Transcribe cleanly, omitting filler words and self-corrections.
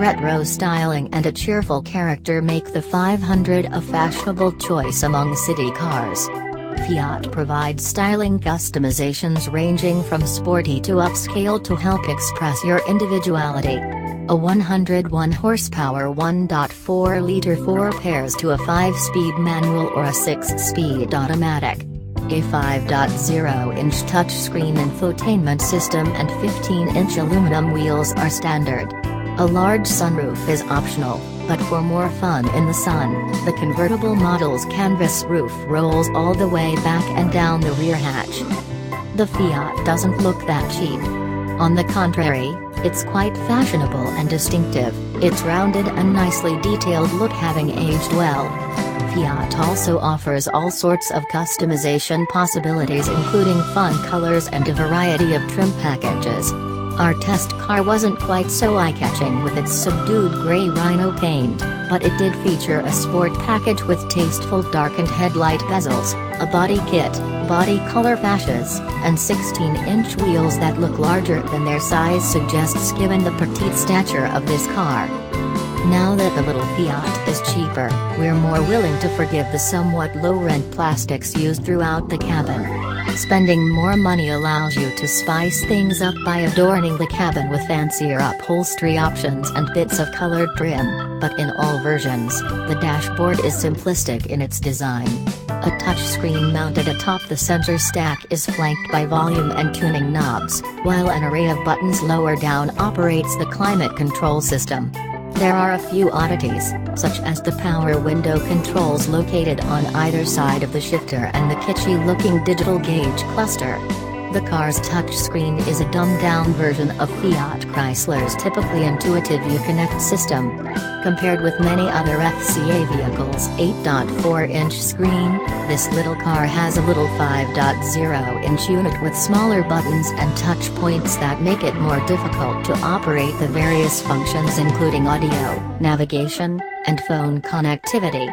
Retro styling and a cheerful character make the 500 a fashionable choice among city cars. Fiat provides styling customizations ranging from sporty to upscale to help express your individuality. A 101 horsepower 1.4-liter 4 pairs to a 5-speed manual or a 6-speed automatic. A 5.0-inch touchscreen infotainment system and 15-inch aluminum wheels are standard. A large sunroof is optional, but for more fun in the sun, the convertible model's canvas roof rolls all the way back and down the rear hatch. The Fiat doesn't look that cheap. On the contrary, it's quite fashionable and distinctive, its rounded and nicely detailed look having aged well. Fiat also offers all sorts of customization possibilities including fun colors and a variety of trim packages. Our test car wasn't quite so eye-catching with its subdued grey rhino paint, but it did feature a sport package with tasteful darkened headlight bezels, a body kit, body color fascias, and 16-inch wheels that look larger than their size suggests given the petite stature of this car. Now that the little Fiat is cheaper, we're more willing to forgive the somewhat low-rent plastics used throughout the cabin. Spending more money allows you to spice things up by adorning the cabin with fancier upholstery options and bits of colored trim, but in all versions, the dashboard is simplistic in its design. A touchscreen mounted atop the center stack is flanked by volume and tuning knobs, while an array of buttons lower down operates the climate control system. There are a few oddities, such as the power window controls located on either side of the shifter and the kitschy-looking digital gauge cluster. The car's touchscreen is a dumbed-down version of Fiat Chrysler's typically intuitive Uconnect system. Compared with many other FCA vehicles' 8.4-inch screen, this little car has a little 5.0-inch unit with smaller buttons and touch points that make it more difficult to operate the various functions including audio, navigation, and phone connectivity.